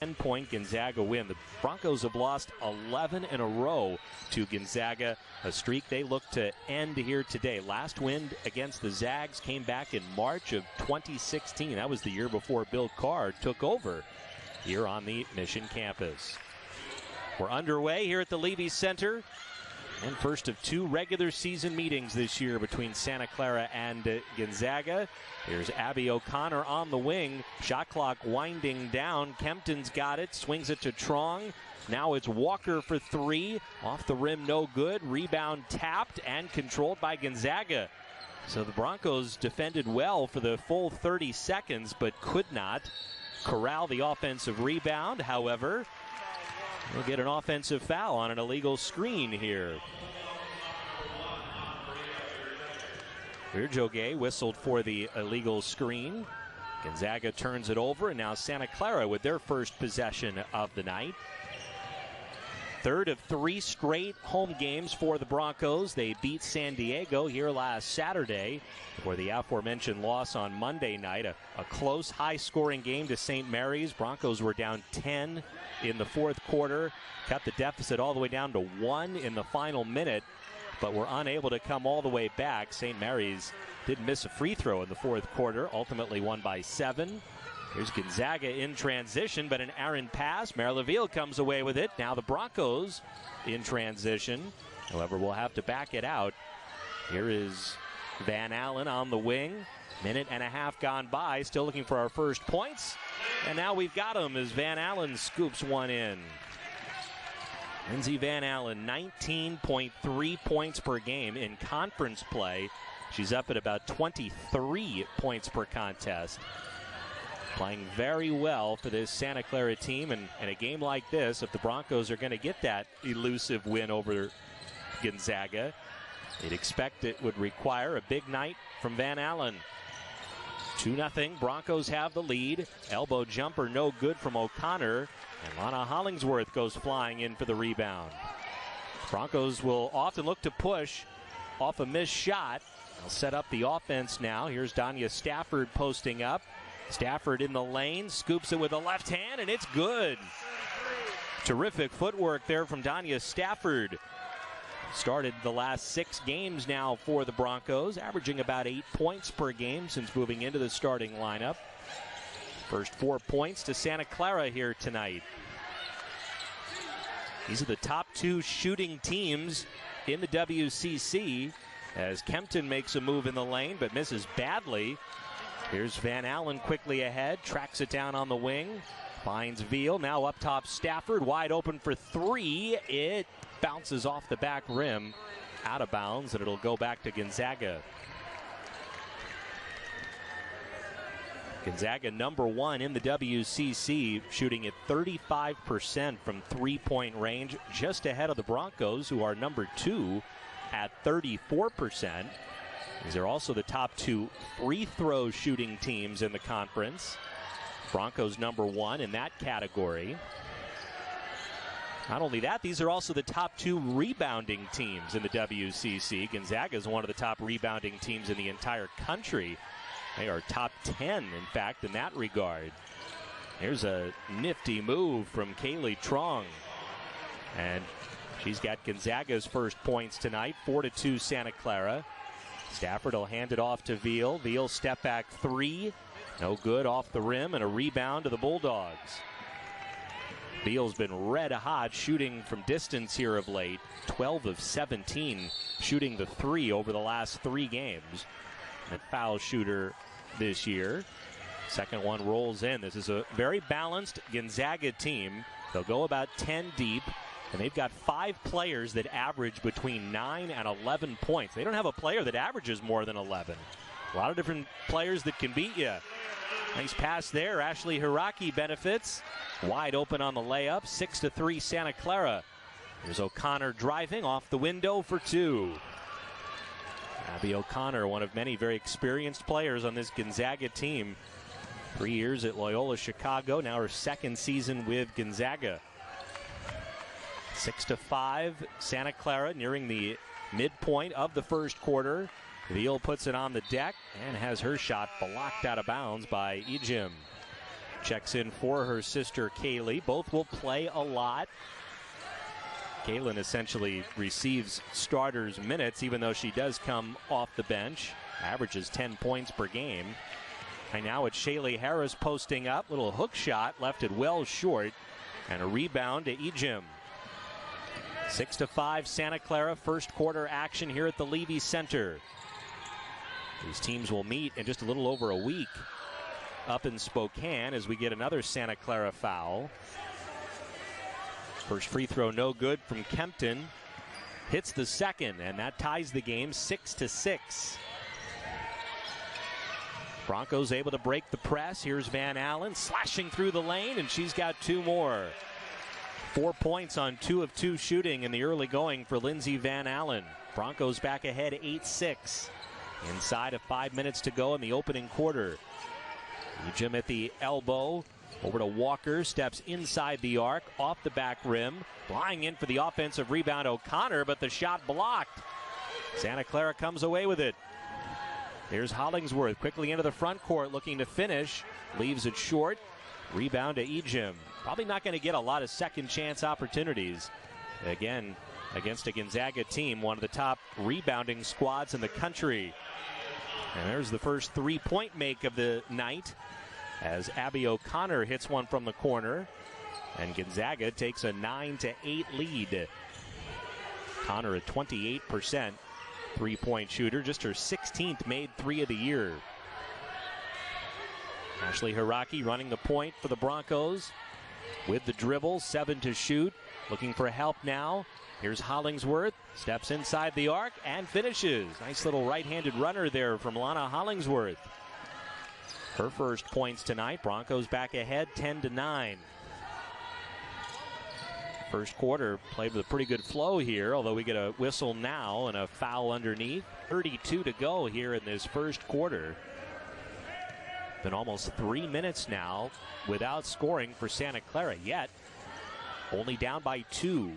10-point Gonzaga win. The Broncos have lost 11 in a row to Gonzaga, a streak they look to end here today. Last win against the Zags came back in March of 2016. That was the year before Bill Carr took over here on the Mission campus. We're underway here at the Levy Center. And first of two regular season meetings this year between Santa Clara and Gonzaga. Here's Abby O'Connor on the wing. Shot clock winding down. Kempton's got it. Swings it to Trong. Now it's Walker for three. Off the rim, no good. Rebound tapped and controlled by Gonzaga. So the Broncos defended well for the full 30 seconds, but could not corral the offensive rebound. However, we'll get an offensive foul on an illegal screen here. Virjoge whistled for the illegal screen. Gonzaga turns it over, and now Santa Clara with their first possession of the night. Third of three straight home games for the Broncos. They beat San Diego here last Saturday for the aforementioned loss on Monday night. A close, high-scoring game to St. Mary's. Broncos were down 10 in the fourth quarter. Cut the deficit all the way down to 1 in the final minute, but were unable to come all the way back. St. Mary's did miss a free throw in the fourth quarter, ultimately won by 7. Here's Gonzaga in transition, but an errant pass. Merleveille comes away with it. Now the Broncos in transition. However, we'll have to back it out. Here is Van Allen on the wing. Minute and a half gone by, still looking for our first points. And now we've got him as Van Allen scoops one in. Lindsey Van Allen, 19.3 points per game in conference play. She's up at about 23 points per contest. Playing very well for this Santa Clara team. And in a game like this, if the Broncos are going to get that elusive win over Gonzaga, you'd expect it would require a big night from Van Allen. 2-0, Broncos have the lead. Elbow jumper no good from O'Connor. And Lana Hollingsworth goes flying in for the rebound. Broncos will often look to push off a missed shot. They'll set up the offense now. Here's Danya Stafford posting up. Stafford in the lane, scoops it with a left hand, and it's good. Terrific footwork there from Danya Stafford. Started the last 6 games now for the Broncos, averaging about 8 points per game since moving into the starting lineup. First 4 points to Santa Clara here tonight. These are the top 2 shooting teams in the WCC as Kempton makes a move in the lane but misses badly. Here's Van Allen quickly ahead, tracks it down on the wing, finds Veal, now up top Stafford, wide open for 3. It bounces off the back rim, out of bounds, and it'll go back to Gonzaga. Gonzaga number 1 in the WCC, shooting at 35% from three-point range, just ahead of the Broncos, who are number 2 at 34%. These are also the top 2 free throw shooting teams in the conference. Broncos number 1 in that category. Not only that, these are also the top 2 rebounding teams in the WCC. Gonzaga is one of the top rebounding teams in the entire country. They are top 10, in fact, in that regard. Here's a nifty move from Kaylee Trong. And she's got Gonzaga's first points tonight, 4-2 Santa Clara. Stafford will hand it off to Veal. Veal step back 3. No good, off the rim, and a rebound to the Bulldogs. Veal's been red hot shooting from distance here of late. 12 of 17 shooting the 3 over the last 3 games. A foul shooter this year. Second one rolls in. This is a very balanced Gonzaga team. They'll go about 10 deep. And they've got 5 players that average between 9 and 11 points. They don't have a player that averages more than 11. A lot of different players that can beat you. Nice pass there. Ashley Hiraki benefits. Wide open on the layup. 6-3 Santa Clara. Here's O'Connor driving off the window for 2. Abby O'Connor, one of many very experienced players on this Gonzaga team. 3 years at Loyola Chicago. Now her second season with Gonzaga. 6-5, Santa Clara nearing the midpoint of the first quarter. Veal puts it on the deck and has her shot blocked out of bounds by Ejim. checks in for her sister Kaylee. Both will play a lot. Kaylin essentially receives starters minutes, even though she does come off the bench. Averages 10 points per game. And now it's Shaylee Harris posting up. Little hook shot, left it well short. And a rebound to Ejim. 6-5 Santa Clara, first quarter action here at the Levy Center. These teams will meet in just a little over a week up in Spokane as we get another Santa Clara foul. First free throw no good from Kempton. Hits the second, and that ties the game 6-6. Broncos able to break the press. Here's Van Allen slashing through the lane, and she's got two more. 4 points on 2 of 2 shooting in the early going for Lindsey Van Allen. Broncos back ahead 8-6. Inside of 5 minutes to go in the opening quarter. Ejim at the elbow. Over to Walker, steps inside the arc, off the back rim. Flying in for the offensive rebound, O'Connor, but the shot blocked. Santa Clara comes away with it. Here's Hollingsworth quickly into the front court looking to finish. Leaves it short. Rebound to Ejim. Probably not going to get a lot of second chance opportunities. Again, against a Gonzaga team, one of the top rebounding squads in the country. And there's the first three-point make of the night as Abby O'Connor hits one from the corner. And Gonzaga takes a 9-8 lead. Connor a 28% three-point shooter, just her 16th made three of the year. Ashley Hiraki running the point for the Broncos with the dribble, 7 to shoot. Looking for help now. Here's Hollingsworth, steps inside the arc and finishes. Nice little right-handed runner there from Lana Hollingsworth. Her first points tonight. Broncos back ahead 10-9. First quarter played with a pretty good flow here, although we get a whistle now and a foul underneath. 32 to go here in this first quarter. Been almost 3 minutes now without scoring for Santa Clara yet. Only down by 2.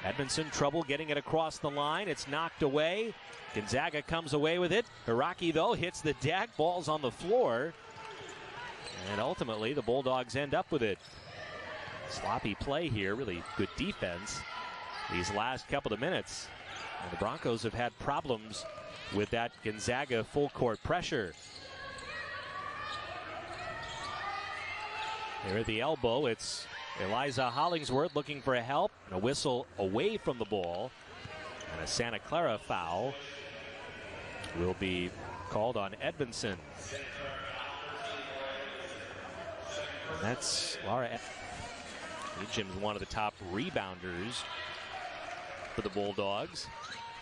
Edmondson trouble getting it across the line. It's knocked away. Gonzaga comes away with it. Hiraki, though, hits the deck. Ball's on the floor. And ultimately, the Bulldogs end up with it. Sloppy play here. Really good defense these last couple of minutes. And the Broncos have had problems with that Gonzaga full-court pressure. There at the elbow, it's Eliza Hollingsworth looking for a help. And a whistle away from the ball. And a Santa Clara foul will be called on Edmondson. And that's Laura. Ejim's one of the top rebounders for the Bulldogs.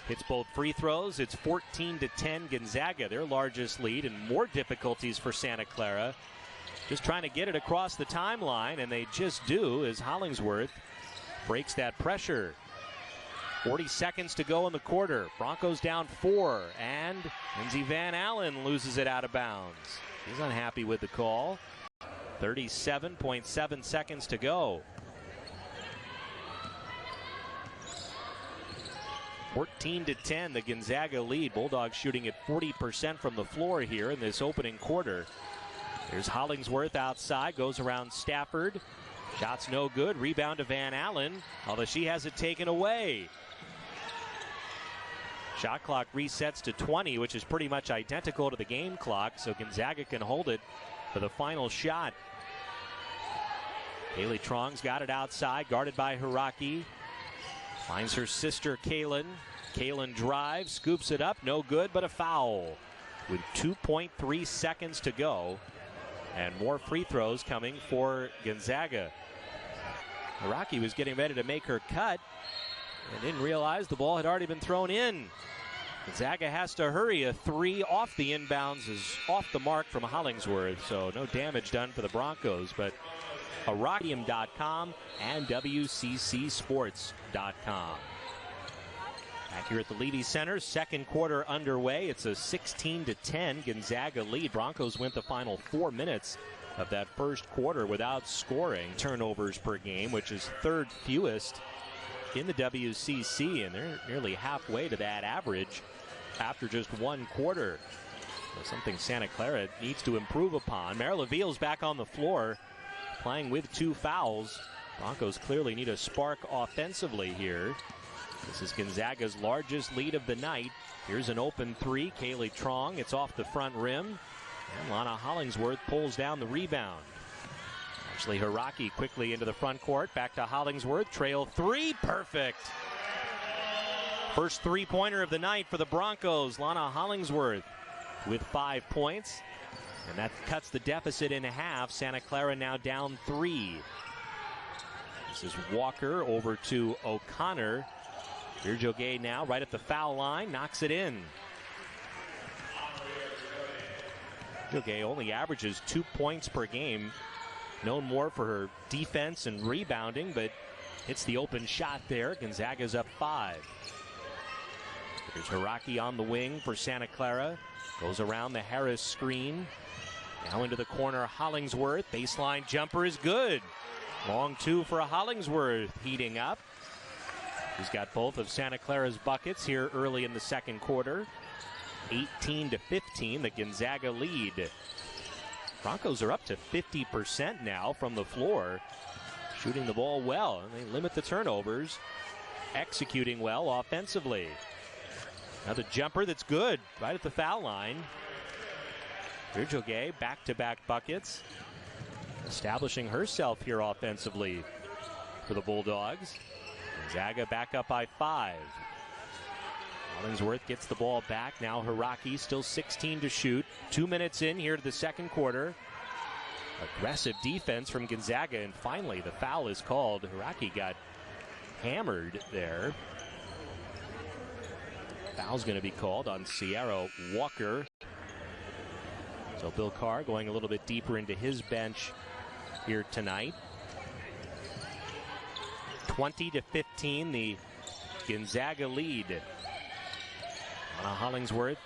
Hits both free throws. It's 14-10 Gonzaga, their largest lead, and more difficulties for Santa Clara. Just trying to get it across the timeline, and they just do as Hollingsworth breaks that pressure. 40 seconds to go in the quarter. Broncos down 4, and Lindsey Van Allen loses it out of bounds. He's unhappy with the call. 37.7 seconds to go. 14-10, the Gonzaga lead. Bulldogs shooting at 40% from the floor here in this opening quarter. Here's Hollingsworth outside, goes around Stafford. Shot's no good. Rebound to Van Allen, although she has it taken away. Shot clock resets to 20, which is pretty much identical to the game clock, so Gonzaga can hold it for the final shot. Kaylee Trong's got it outside, guarded by Hiraki. Finds her sister Kaylin. Kaylin drives, scoops it up, no good, but a foul. With 2.3 seconds to go. And more free throws coming for Gonzaga. Hiraki was getting ready to make her cut and didn't realize the ball had already been thrown in. Gonzaga has to hurry. A 3 off the inbounds is off the mark from Hollingsworth, so no damage done for the Broncos, but Hiraki.com and WCCSports.com. Back here at the Levy Center, second quarter underway. It's a 16-10 Gonzaga lead. Broncos went the final 4 minutes of that first quarter without scoring. Turnovers per game, which is third fewest in the WCC, and they're nearly halfway to that average after just one quarter. Something Santa Clara needs to improve upon. Mara LaVille's back on the floor, playing with 2 fouls. Broncos clearly need a spark offensively here. This is Gonzaga's largest lead of the night. Here's an open 3. Kaylee Trong, it's off the front rim. And Lana Hollingsworth pulls down the rebound. Ashley Hiraki quickly into the front court. Back to Hollingsworth. Trail 3. Perfect. First 3-pointer of the night for the Broncos. Lana Hollingsworth with 5 points. And that cuts the deficit in half. Santa Clara now down 3. This is Walker over to O'Connor. Virgil now right at the foul line. Knocks it in. Virgil only averages 2 points per game. Known more for her defense and rebounding, but hits the open shot there. Gonzaga's up 5. There's Hiraki on the wing for Santa Clara. Goes around the Harris screen. Now into the corner, Hollingsworth. Baseline jumper is good. Long 2 for Hollingsworth, heating up. He's got both of Santa Clara's buckets here early in the second quarter. 18-15, the Gonzaga lead. Broncos are up to 50% now from the floor. Shooting the ball well, and they limit the turnovers. Executing well offensively. Another jumper that's good, right at the foul line. Virgil back-to-back buckets. Establishing herself here offensively for the Bulldogs. Gonzaga back up by 5. Hollingsworth gets the ball back. Now Hiraki, still 16 to shoot. 2 minutes in here to the second quarter. Aggressive defense from Gonzaga, and finally the foul is called. Hiraki got hammered there. Foul's going to be called on Sierra Walker. So Bill Carr going a little bit deeper into his bench here tonight. 20-15, the Gonzaga lead. Lana Hollingsworth,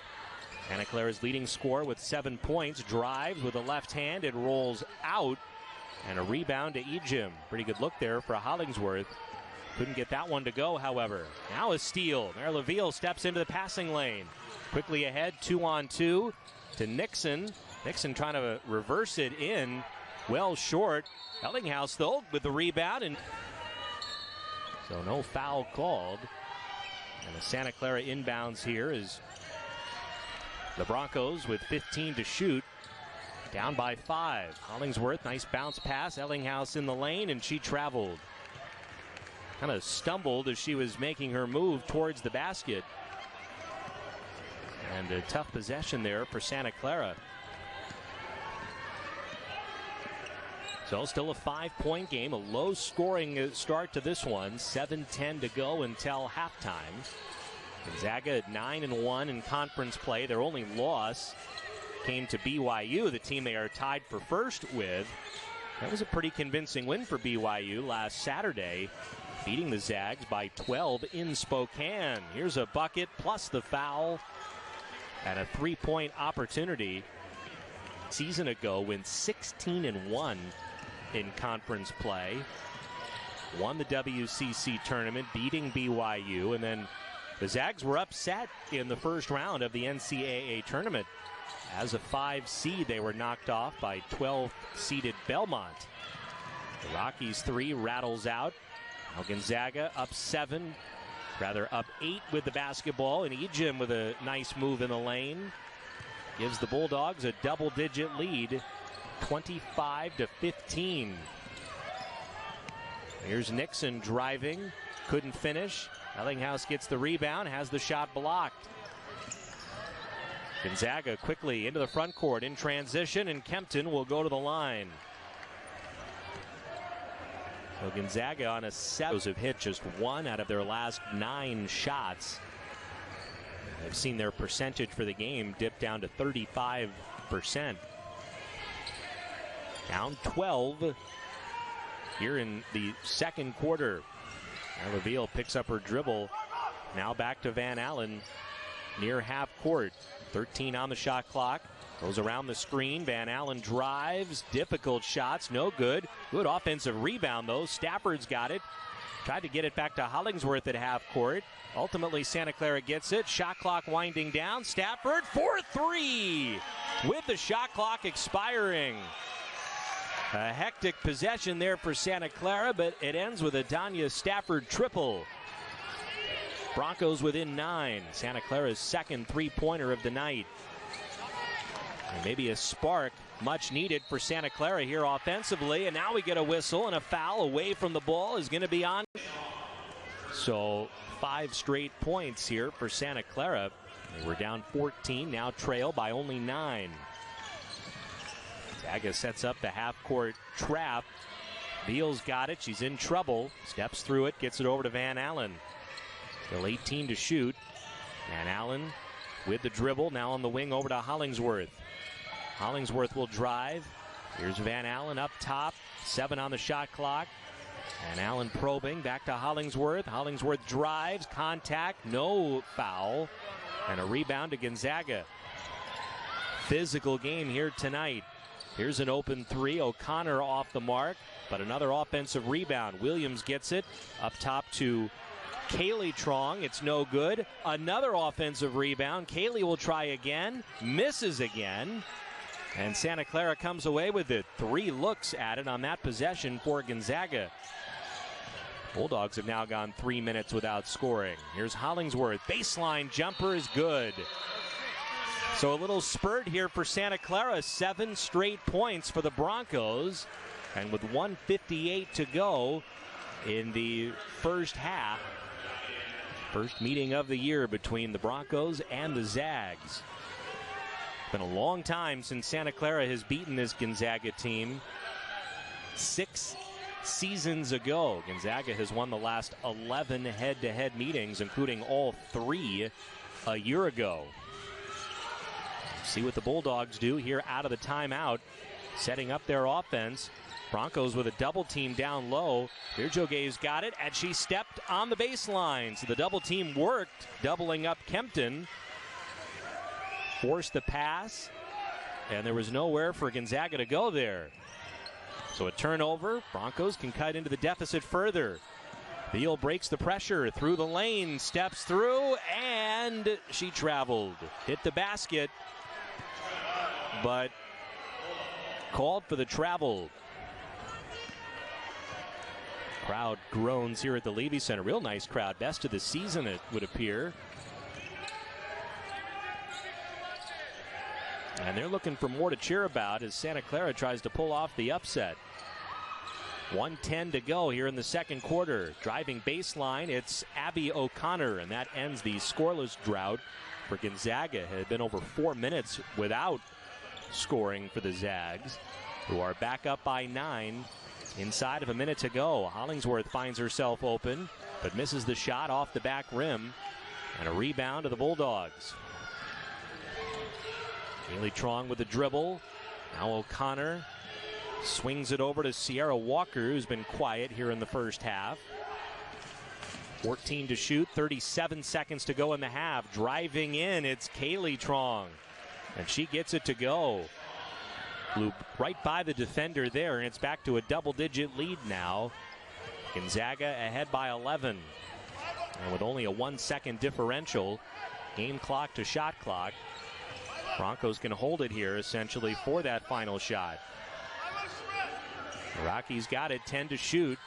Santa Clara's leading scorer with 7 points, drives with the left hand, it rolls out, and a rebound to Ejim. Pretty good look there for Hollingsworth. Couldn't get that one to go, however. Now a steal. Mara LaVille steps into the passing lane. Quickly ahead, 2-on-2 to Nixon. Nixon trying to reverse it in, well short. Ellinghaus, though, with the rebound, and so no foul called. And the Santa Clara inbounds here is the Broncos with 15 to shoot. Down by 5. Hollingsworth, nice bounce pass. Ellinghaus in the lane, and she traveled. Kind of stumbled as she was making her move towards the basket. And a tough possession there for Santa Clara. So still a 5-point game, a low-scoring start to this one. 7:10 to go until halftime. Gonzaga at 9-1 in conference play. Their only loss came to BYU, the team they are tied for first with. That was a pretty convincing win for BYU last Saturday, beating the Zags by 12 in Spokane. Here's a bucket plus the foul and a 3-point opportunity. Season ago, went 16-1 in conference play. Won the WCC tournament, beating BYU, and then the Zags were upset in the first round of the NCAA tournament. As a 5 seed, they were knocked off by 12-seeded Belmont. The Rockies 3 rattles out. Now Gonzaga up 8 with the basketball, and Ejim with a nice move in the lane gives the Bulldogs a double-digit lead, 25-15. Here's Nixon driving, couldn't finish. Ellinghaus gets the rebound, has the shot blocked. Gonzaga quickly into the front court in transition, and Kempton will go to the line. So Gonzaga on a 7 have hit just 1 out of their last 9 shots. I've seen their percentage for the game dip down to 35%. Down 12 here in the second quarter. Now LaVille picks up her dribble. Now back to Van Allen near half court. 13 on the shot clock. Goes around the screen. Van Allen drives. Difficult shots. No good. Good offensive rebound, though. Stafford's got it. Tried to get it back to Hollingsworth at half court. Ultimately, Santa Clara gets it. Shot clock winding down. Stafford for three with the shot clock expiring. A hectic possession there for Santa Clara, but it ends with a Danya Stafford triple. Broncos within 9. Santa Clara's second three-pointer of the night. And maybe a spark much needed for Santa Clara here offensively. And now we get a whistle, and a foul away from the ball is going to be on. So 5 straight points here for Santa Clara. They were down 14, now trail by only 9. Gonzaga sets up the half-court trap. Beal's got it. She's in trouble. Steps through it, gets it over to Van Allen. Still 18 to shoot. Van Allen with the dribble, now on the wing over to Hollingsworth. Hollingsworth will drive. Here's Van Allen up top. 7 on the shot clock. Van Allen probing back to Hollingsworth. Hollingsworth drives. Contact. No foul. And a rebound to Gonzaga. Physical game here tonight. Here's an open three. O'Connor off the mark. But another offensive rebound. Williams gets it. Up top to Kaylee Trong. It's no good. Another offensive rebound. Kaylee will try again. Misses again. And Santa Clara comes away with it. 3 looks at it on that possession for Gonzaga. Bulldogs have now gone 3 minutes without scoring. Here's Hollingsworth. Baseline jumper is good. So a little spurt here for Santa Clara. 7 straight points for the Broncos. And with 1:58 to go in the first half. First meeting of the year between the Broncos and the Zags. It's been a long time since Santa Clara has beaten this Gonzaga team. 6 seasons ago. Gonzaga has won the last 11 head-to-head meetings, including all 3 a year ago. See what the Bulldogs do here out of the timeout, setting up their offense. Broncos with a double team down low. Virjogay's got it, and she stepped on the baseline. So the double team worked, doubling up Kempton. Forced the pass, and there was nowhere for Gonzaga to go there. So a turnover. Broncos can cut into the deficit further. Beal breaks the pressure through the lane, steps through, and she traveled. Hit the basket, but called for the travel. Crowd groans here at the Levy Center. Real nice crowd. Best of the season, it would appear. And they're looking for more to cheer about as Santa Clara tries to pull off the upset. 1:10 to go here in the second quarter. Driving baseline, it's Abby O'Connor, and that ends the scoreless drought for Gonzaga. It had been over 4 minutes without scoring for the Zags, who are back up by 9 inside of a minute to go. Hollingsworth finds herself open, but misses the shot off the back rim, and a rebound to the Bulldogs. Kaylee Trong with the dribble. Now O'Connor swings it over to Sierra Walker, who's been quiet here in the first half. 14 to shoot, 37 seconds to go in the half. Driving in, it's Kaylee Trong, and she gets it to go. Flew right by the defender there, and it's back to a double-digit lead now. Gonzaga ahead by 11. And with only a 1-second differential, game clock to shot clock, Broncos can hold it here essentially for that final shot. The Rockies got it, 10 to shoot.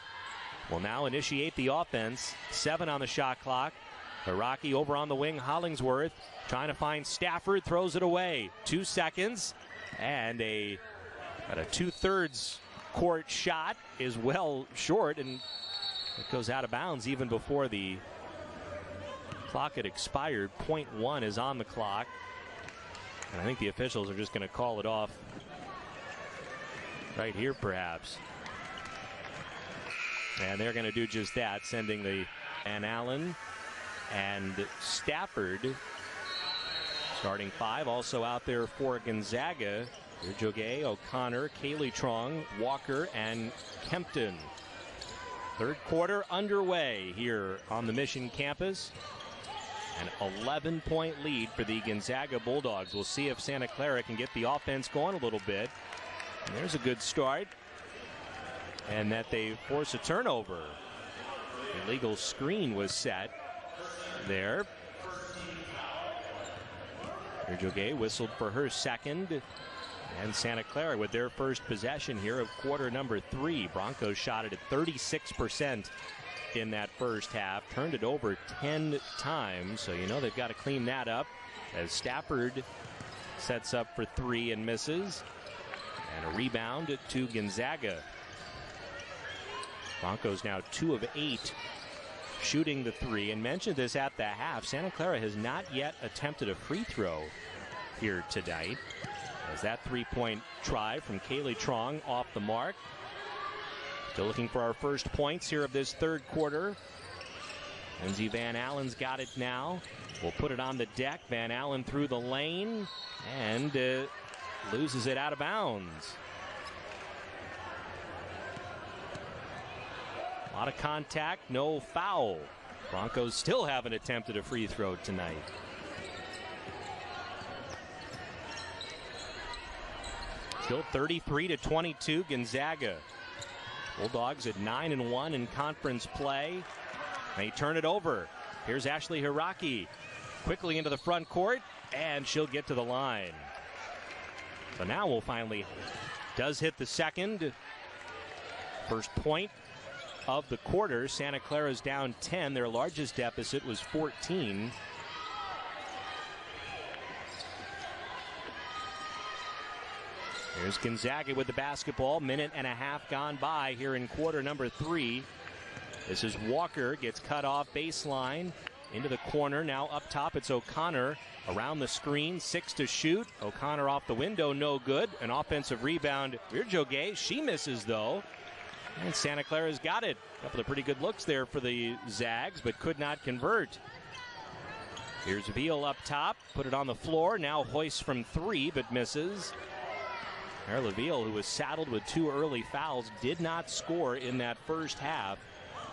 Will now initiate the offense. 7 on the shot clock. The Rocky over on the wing, Hollingsworth trying to find Stafford, throws it away. 2 seconds, and a 2/3 court shot is well short, and it goes out of bounds even before the clock had expired. 0.1 is on the clock. And I think the officials are just going to call it off right here, perhaps. And they're going to do just that, sending the Van Allen and Stafford. Starting 5 also out there for Gonzaga. Virjogay, O'Connor, Kaylee Trong, Walker, and Kempton. Third quarter underway here on the Mission campus. An 11-point lead for the Gonzaga Bulldogs. We'll see if Santa Clara can get the offense going a little bit. And there's a good start. And that they force a turnover. illegal screen was set there. Virgil whistled for her second. And Santa Clara with their first possession here of quarter number 3. Broncos shot it at 36% in that first half. Turned it over 10 times. So you know they've got to clean that up as Stafford sets up for 3 and misses. And a rebound to Gonzaga. Broncos now 2 of 8 shooting the 3. And mentioned this at the half. Santa Clara has not yet attempted a free throw here tonight. As that 3-point try from Kaylee Trong off the mark. Still looking for our first points here of this third quarter. Lindsey Van Allen's got it now. We'll put it on the deck. Van Allen through the lane and loses it out of bounds. A lot of contact, no foul. Broncos still haven't attempted a free throw tonight. Still 33-22 Gonzaga. Bulldogs at 9-1 in conference play. They turn it over. Here's Ashley Hiraki quickly into the front court, and she'll get to the line. So now we'll finally does hit the second. First point of the quarter. Santa Clara's down 10. Their largest deficit was 14. Here's Gonzaga with the basketball. Minute and a half gone by here in quarter number 3. This is Walker, gets cut off baseline into the corner. Now up top, it's O'Connor around the screen. 6 to shoot. O'Connor off the window, no good. An offensive rebound. Virgil, she misses though. And Santa Clara's got it. A couple of pretty good looks there for the Zags, but could not convert. Here's Veal up top, put it on the floor. Now hoists from 3, but misses. Carla Veal, who was saddled with 2 early fouls, did not score in that first half.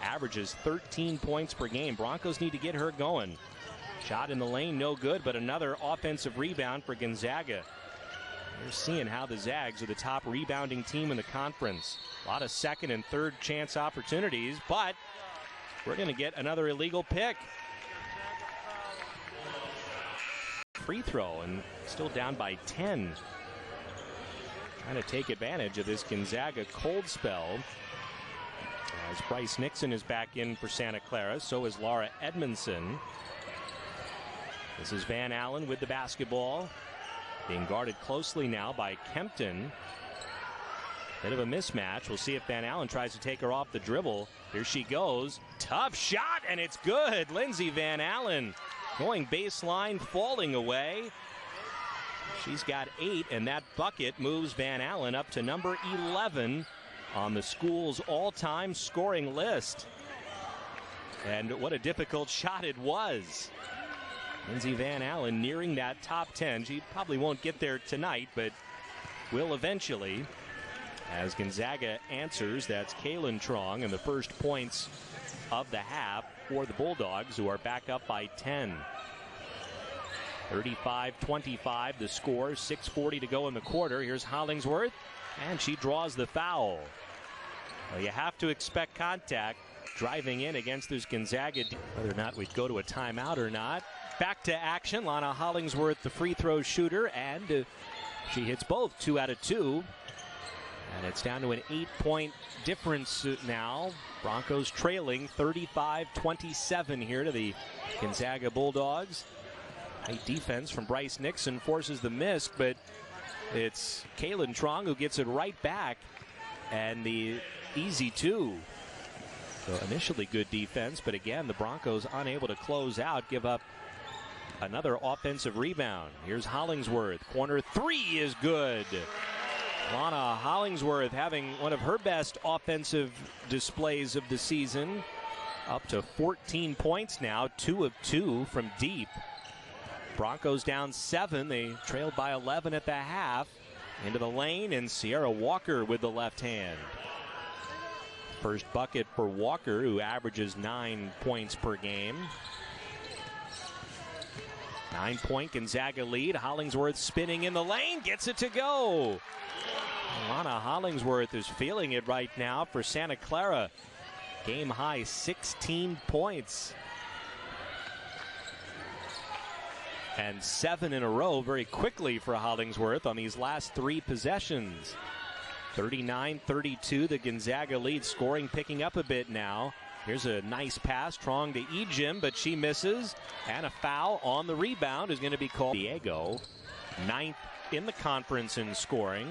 Averages 13 points per game. Broncos need to get her going. Shot in the lane, no good, but another offensive rebound for Gonzaga. You're seeing how the Zags are the top rebounding team in the conference. A lot of second and third chance opportunities, but we're going to get another illegal pick. Free throw, and still down by 10. Trying to take advantage of this Gonzaga cold spell. As Bryce Nixon is back in for Santa Clara, so is Laura Edmondson. This is Van Allen with the basketball. Being guarded closely now by Kempton. Bit of a mismatch. We'll see if Van Allen tries to take her off the dribble. Here she goes. Tough shot, and it's good. Lindsey Van Allen going baseline, falling away. She's got 8, and that bucket moves Van Allen up to number 11 on the school's all-time scoring list. And what a difficult shot it was. Lindsey Van Allen nearing that top 10. She probably won't get there tonight, but will eventually. As Gonzaga answers, that's Kaylin Trong, and the first points of the half for the Bulldogs, who are back up by 10. 35-25 the score, 6:40 to go in the quarter. Here's Hollingsworth, and she draws the foul. Well, you have to expect contact driving in against this Gonzaga. Whether or not we'd go to a timeout or not. Back to action. Lana Hollingsworth, the free throw shooter, and she hits both, 2 out of 2. And it's down to an 8-point difference now. Broncos trailing 35-27 here to the Gonzaga Bulldogs. A defense from Bryce Nixon forces the miss, but it's Kaylin Trong who gets it right back. And the easy 2. So initially good defense, but again, the Broncos unable to close out, give up another offensive rebound. Here's Hollingsworth. Corner 3 is good. Lana Hollingsworth having one of her best offensive displays of the season. Up to 14 points now, 2 of 2 from deep. Broncos down 7. They trailed by 11 at the half. Into the lane, and Sierra Walker with the left hand. First bucket for Walker, who averages 9 points per game. 9-point Gonzaga lead. Hollingsworth spinning in the lane, gets it to go. Lana Hollingsworth is feeling it right now for Santa Clara. Game high 16 points. And 7 in a row very quickly for Hollingsworth on these last 3 possessions. 39-32, the Gonzaga lead, scoring picking up a bit now. Here's a nice pass, Trong to Ejim, but she misses. And a foul on the rebound is going to be called. Diego, 9th in the conference in scoring,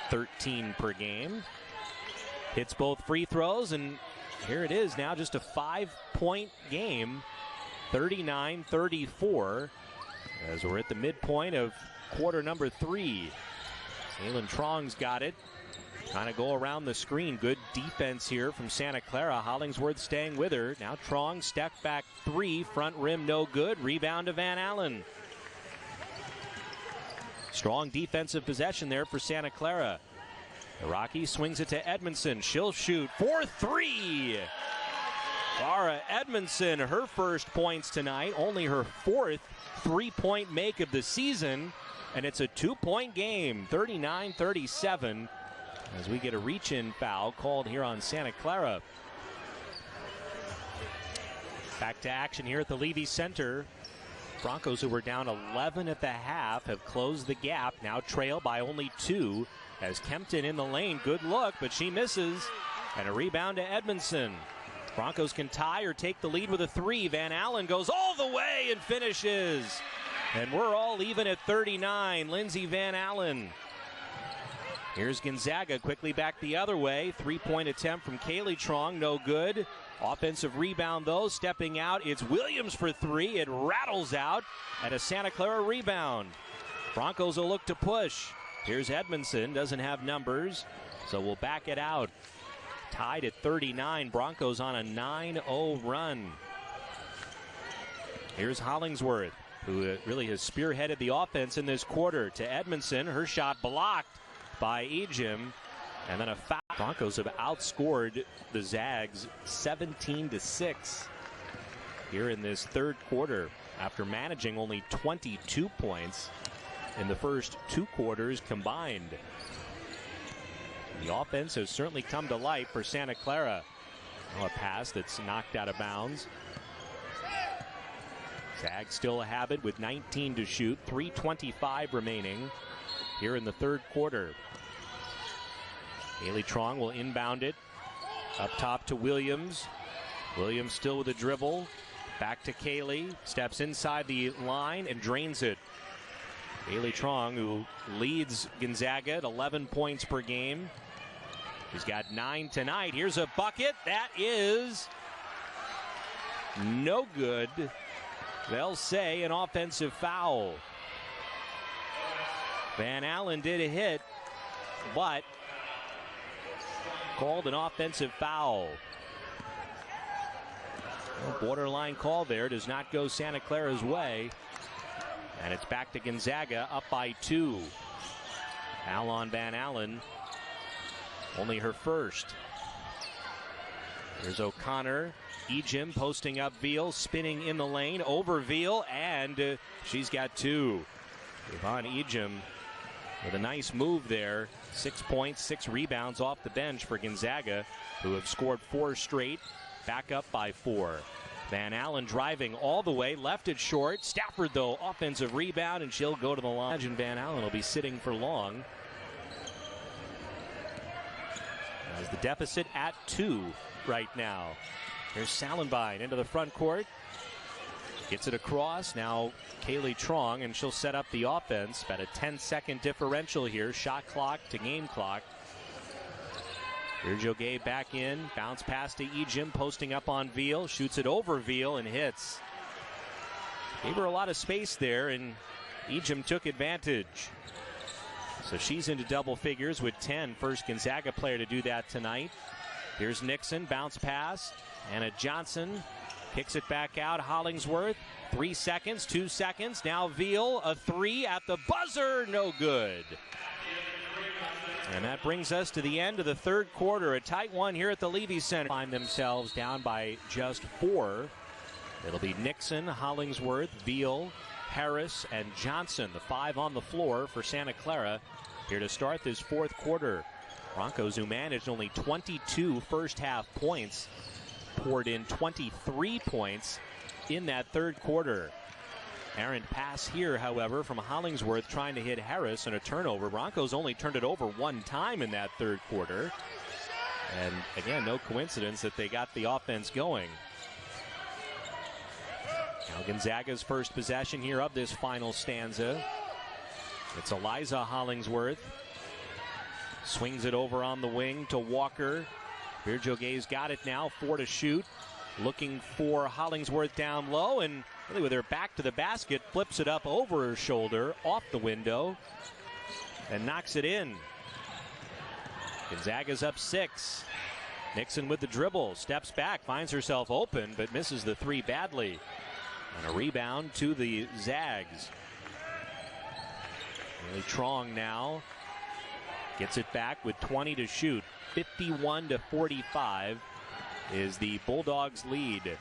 13 per game. Hits both free throws, and here it is now, just a 5-point game, 39-34, as we're at the midpoint of quarter number 3. Jalen Trong's got it. Trying to go around the screen. Good defense here from Santa Clara. Hollingsworth staying with her. Now Trong, step back 3. Front rim no good. Rebound to Van Allen. Strong defensive possession there for Santa Clara. The Rockies swings it to Edmondson. She'll shoot for 3. Clara Edmondson, her first points tonight. Only her 4th 3-point make of the season. And it's a 2-point game, 39-37. As we get a reach-in foul called here on Santa Clara. Back to action here at the Levy Center. Broncos, who were down 11 at the half, have closed the gap. Now trail by only 2 as Kempton in the lane. Good look, but she misses. And a rebound to Edmondson. Broncos can tie or take the lead with a 3. Van Allen goes all the way and finishes. And we're all even at 39. Lindsey Van Allen. Here's Gonzaga quickly back the other way. 3-point attempt from Kaylee Trong, no good. Offensive rebound though, stepping out. It's Williams for 3. It rattles out, and a Santa Clara rebound. Broncos will look to push. Here's Edmondson, doesn't have numbers, so we'll back it out. Tied at 39, Broncos on a 9-0 run. Here's Hollingsworth, who really has spearheaded the offense in this quarter. To Edmondson, her shot blocked by Ejim, and then a foul. Broncos have outscored the Zags 17-6 here in this third quarter after managing only 22 points in the first 2 quarters combined. The offense has certainly come to life for Santa Clara. Now a pass that's knocked out of bounds. Zags still have it with 19 to shoot, 3:25 remaining here in the third quarter. Kaylee Trong will inbound it. Up top to Williams. Williams still with a dribble. Back to Kaylee. Steps inside the line and drains it. Kaylee Trong, who leads Gonzaga at 11 points per game. She's got 9 tonight. Here's a bucket. That is no good. They'll say an offensive foul. Van Allen did a hit, but called an offensive foul. Borderline call there. Does not go Santa Clara's way. And it's back to Gonzaga up by 2. Foul on Van Allen. Only her first. There's O'Connor. Ejim posting up Veal, spinning in the lane. Over Veal, and she's got 2. Yvonne Ejim with a nice move there. 6 points, 6 rebounds off the bench for Gonzaga, who have scored 4 straight. Back up by 4. Van Allen driving all the way, left it short. Stafford, though, offensive rebound, and she'll go to the line. Imagine Van Allen will be sitting for long. As the deficit at 2 right now. Here's Salenbein into the front court. Gets it across. Now Kaylee Trong, and she'll set up the offense. About a 10-second differential here. Shot clock to game clock. Here's Joguet back in. Bounce pass to Ejim, posting up on Veal. Shoots it over Veal and hits. Gave her a lot of space there, and Ejim took advantage. So she's into double figures with 10. First Gonzaga player to do that tonight. Here's Nixon, bounce pass. Anna Johnson kicks it back out. Hollingsworth, 3 seconds, 2 seconds. Now Veal, a 3 at the buzzer, no good. And that brings us to the end of the third quarter. A tight one here at the Levy Center. Find themselves down by just 4. It'll be Nixon, Hollingsworth, Veal, Harris, and Johnson. The 5 on the floor for Santa Clara here to start this fourth quarter. Broncos, who managed only 22 first-half points, poured in 23 points in that third quarter. Errant pass here, however, from Hollingsworth trying to hit Harris and a turnover. Broncos only turned it over one time in that third quarter. And again, no coincidence that they got the offense going. Now Gonzaga's first possession here of this final stanza. It's Eliza Hollingsworth. Swings it over on the wing to Walker. Virgil's got it now, 4 to shoot. Looking for Hollingsworth down low, and really with her back to the basket, flips it up over her shoulder, off the window, and knocks it in. Gonzaga's up 6. Nixon with the dribble, steps back, finds herself open, but misses the three badly. And a rebound to the Zags. Really Trong now gets it back with 20 to shoot. 51-45 is the Bulldogs' lead.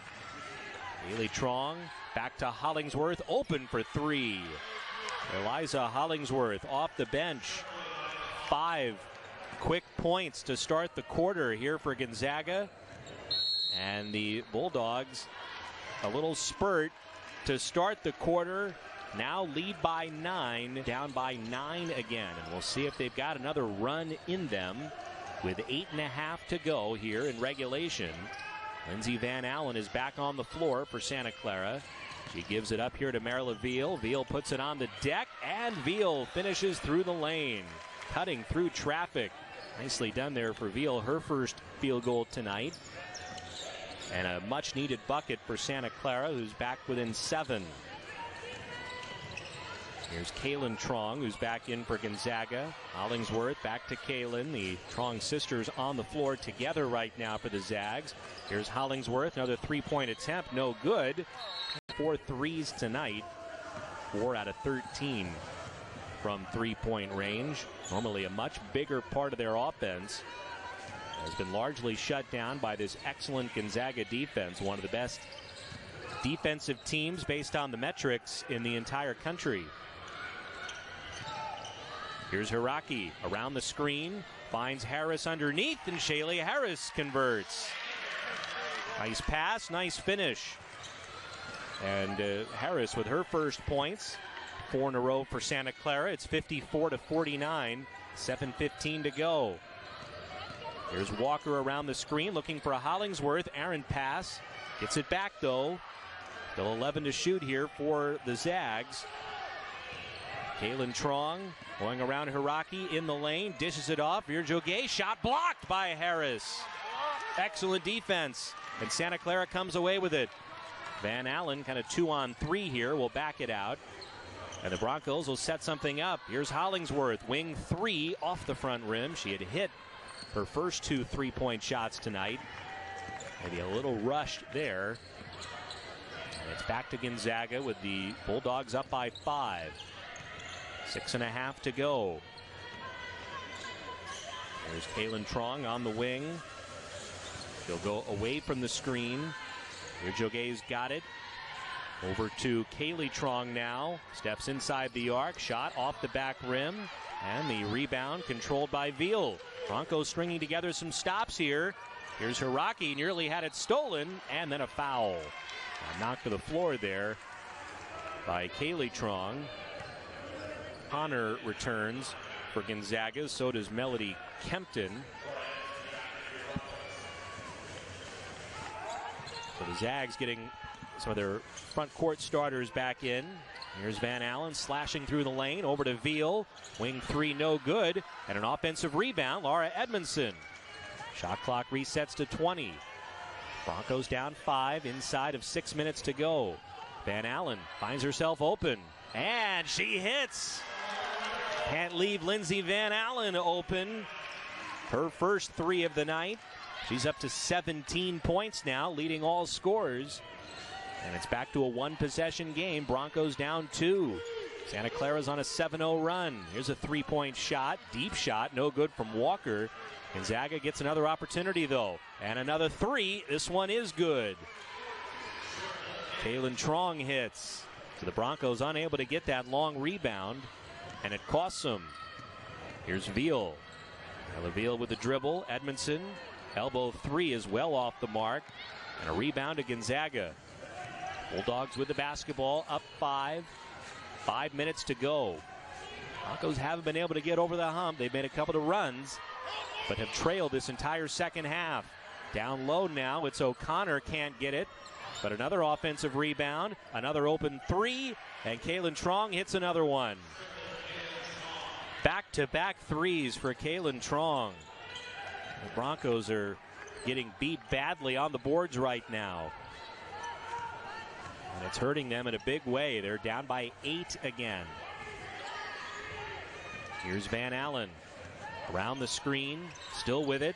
Really Trong back to Hollingsworth, open for 3. Eliza Hollingsworth off the bench. 5 quick points to start the quarter here for Gonzaga. And the Bulldogs, a little spurt to start the quarter. Now lead by 9, down by 9 again. And we'll see if they've got another run in them with 8.5 to go here in regulation. Lindsey Van Allen is back on the floor for Santa Clara. She gives it up here to Marla Veal. Veal puts it on the deck, and Veal finishes through the lane, cutting through traffic. Nicely done there for Veal, her first field goal tonight. And a much-needed bucket for Santa Clara, who's back within 7. Here's Kaylin Trong, who's back in for Gonzaga. Hollingsworth back to Kaylin. The Trong sisters on the floor together right now for the Zags. Here's Hollingsworth, another three-point attempt, no good. 4 threes tonight, 4 out of 13 from three-point range. Normally a much bigger part of their offense. Has been largely shut down by this excellent Gonzaga defense, one of the best defensive teams based on the metrics in the entire country. Here's Hiraki around the screen, finds Harris underneath, and Shaylee Harris converts. Nice pass, nice finish. And Harris with her first points, 4 in a row for Santa Clara. It's 54-49, 7:15 to go. Here's Walker around the screen, looking for a Hollingsworth. Errant pass, gets it back though. Still 11 to shoot here for the Zags. Kaylin Trong going around Hiraki in the lane, dishes it off. Virgil's shot blocked by Harris. Excellent defense, and Santa Clara comes away with it. Van Allen, kind of 2-on-3 here, will back it out. And the Broncos will set something up. Here's Hollingsworth, wing 3 off the front rim. She had hit her first 2 3-point shots tonight. Maybe a little rushed there. And it's back to Gonzaga with the Bulldogs up by 5. 6.5 to go. There's Kaylin Trong on the wing. She'll go away from the screen. Virgil's got it. Over to Kaylee Trong now. Steps inside the arc. Shot off the back rim. And the rebound controlled by Veal. Broncos stringing together some stops here. Here's Hiraki, nearly had it stolen. And then a foul. Knocked to the floor there by Kaylee Trong. Connor returns for Gonzaga. So does Melody Kempton. So the Zags getting some of their front court starters back in. Here's Van Allen slashing through the lane over to Veal. Wing 3 no good. And an offensive rebound, Laura Edmondson. Shot clock resets to 20. Broncos down 5 inside of 6 minutes to go. Van Allen finds herself open. And she hits. Can't leave Lindsey Van Allen open. Her first 3 of the night. She's up to 17 points now, leading all scorers. And it's back to a 1-possession game. Broncos down 2. Santa Clara's on a 7-0 run. Here's a 3-point shot. Deep shot. No good from Walker. Gonzaga gets another opportunity, though. And another 3. This one is good. Kaylin Trong hits. So the Broncos unable to get that long rebound. And it costs them. Here's Veal. LaVille with the dribble. Edmondson, elbow three is well off the mark. And a rebound to Gonzaga. Bulldogs with the basketball, up 5. 5 minutes to go. Broncos haven't been able to get over the hump. They've made a couple of runs, but have trailed this entire second half. Down low now, it's O'Connor, can't get it. But another offensive rebound, another open three, and Kalen Trong hits another one. Back-to-back threes for Kalen Trong. The Broncos are getting beat badly on the boards right now. And it's hurting them in a big way. They're down by 8 again. Here's Van Allen. Around the screen, still with it.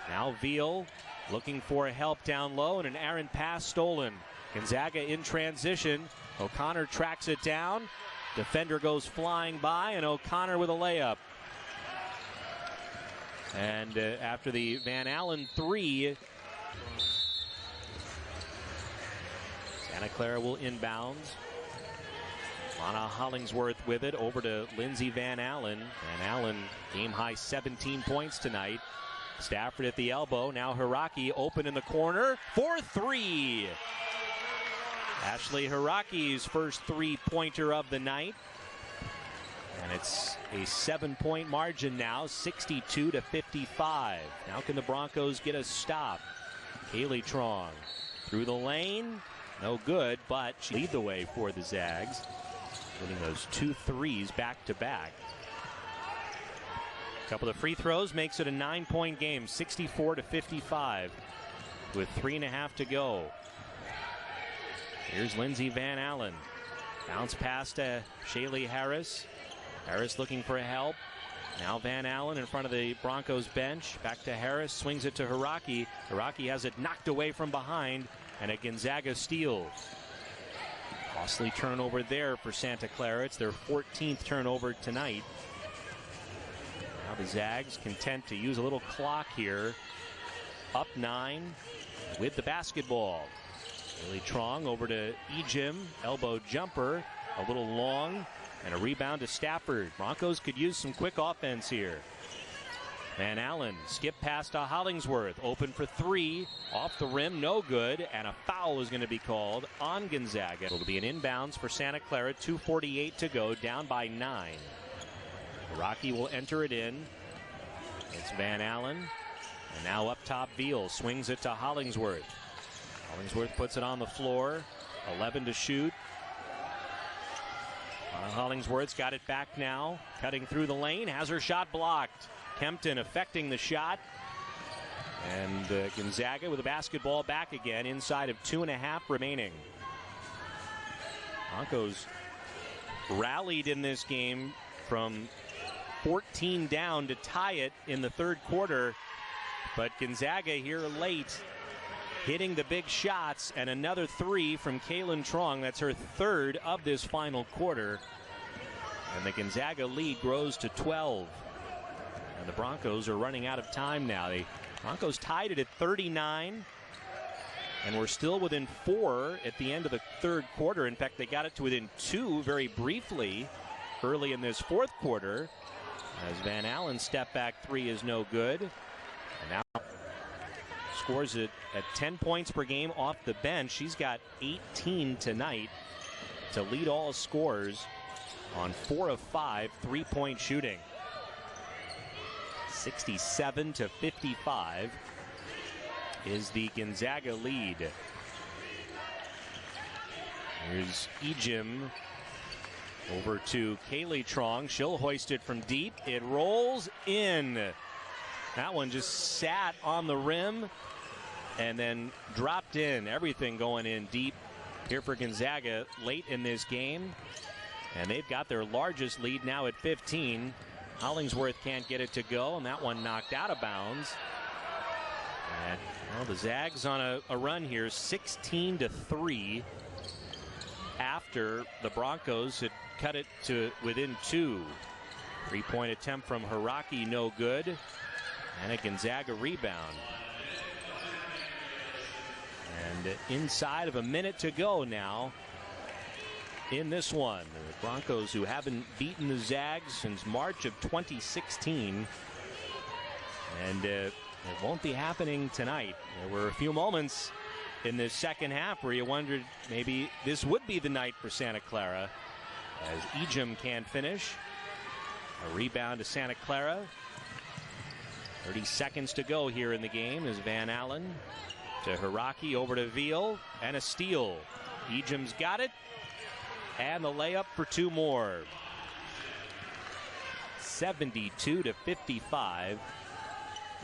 Now Veal looking for help down low, and an errant pass stolen. Gonzaga in transition. O'Connor tracks it down. Defender goes flying by, and O'Connor with a layup. And after the Van Allen three, Santa Clara will inbounds. Lana Hollingsworth with it, over to Lindsey Van Allen. Van Allen, game high 17 points tonight. Stafford at the elbow. Now Hiraki open in the corner for 3. Ashley Hiraki's first three-pointer of the night. And it's a 7-point margin now, 62-55. Now can the Broncos get a stop? Kaylee Trong through the lane. No good, but she lead the way for the Zags. Winning those 2 threes back-to-back. Couple of free throws makes it a 9-point game, 64-55, with 3.5 to go. Here's Lindsey Van Allen. Bounce pass to Shaylee Harris. Harris looking for help. Now Van Allen in front of the Broncos bench. Back to Harris, swings it to Hiraki. Hiraki has it knocked away from behind, and a Gonzaga steal. Costly turnover there for Santa Clara. It's their 14th turnover tonight. Now the Zags content to use a little clock here. Up 9 with the basketball. Kaylee Trong over to Ejim. Elbow jumper. A little long. And a rebound to Stafford. Broncos could use some quick offense here. Van Allen, skip pass to Hollingsworth. Open for 3. Off the rim, no good. And a foul is going to be called on Gonzaga. It'll be an inbounds for Santa Clara. 2:48 to go, down by 9. Rocky will enter it in. It's Van Allen. And now up top, Veal swings it to Hollingsworth. Hollingsworth puts it on the floor. 11 to shoot. Hollingsworth's got it back now. Cutting through the lane. Has her shot blocked. Kempton affecting the shot. And Gonzaga with the basketball back again inside of 2.5 remaining. Broncos rallied in this game from 14 down to tie it in the third quarter. But Gonzaga here late, hitting the big shots, and another 3 from Kalen Trong. That's her 3rd of this final quarter. And the Gonzaga lead grows to 12. And the Broncos are running out of time now. The Broncos tied it at 39. And we're still within 4 at the end of the third quarter. In fact, they got it to within 2 very briefly early in this fourth quarter. As Van Allen's step back 3 is no good. And now scores it at 10 points per game off the bench. She's got 18 tonight to lead all scores on 4 of 5 3-point shooting. 67-55 is the Gonzaga lead. Here's Ejim over to Kaylee Trong. She'll hoist it from deep. It rolls in. That one just sat on the rim and then dropped in. Everything going in deep here for Gonzaga late in this game. And they've got their largest lead now at 15. Hollingsworth can't get it to go, and that one knocked out of bounds. And well, the Zags on a run here, 16-3, after the Broncos had cut it to within 2. 3-point attempt from Hiraki, no good. And a Gonzaga rebound. And inside of a minute to go now in this one. The Broncos, who haven't beaten the Zags since March of 2016, And it won't be happening tonight. There were a few moments in the second half where you wondered maybe this would be the night for Santa Clara, as Ejim can't finish. A rebound to Santa Clara. 30 seconds to go here in the game as Van Allen to Hiraki, over to Veal, and a steal. Ejim's got it, and the layup for two more. 72-55.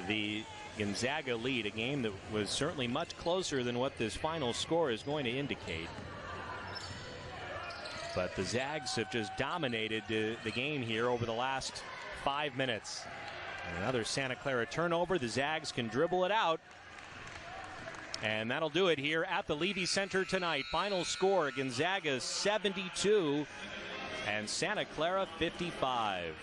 The Gonzaga lead, a game that was certainly much closer than what this final score is going to indicate. But the Zags have just dominated the game here over the last 5 minutes. And another Santa Clara turnover. The Zags can dribble it out. And that'll do it here at the Levy Center tonight. Final score, Gonzaga 72 and Santa Clara 55.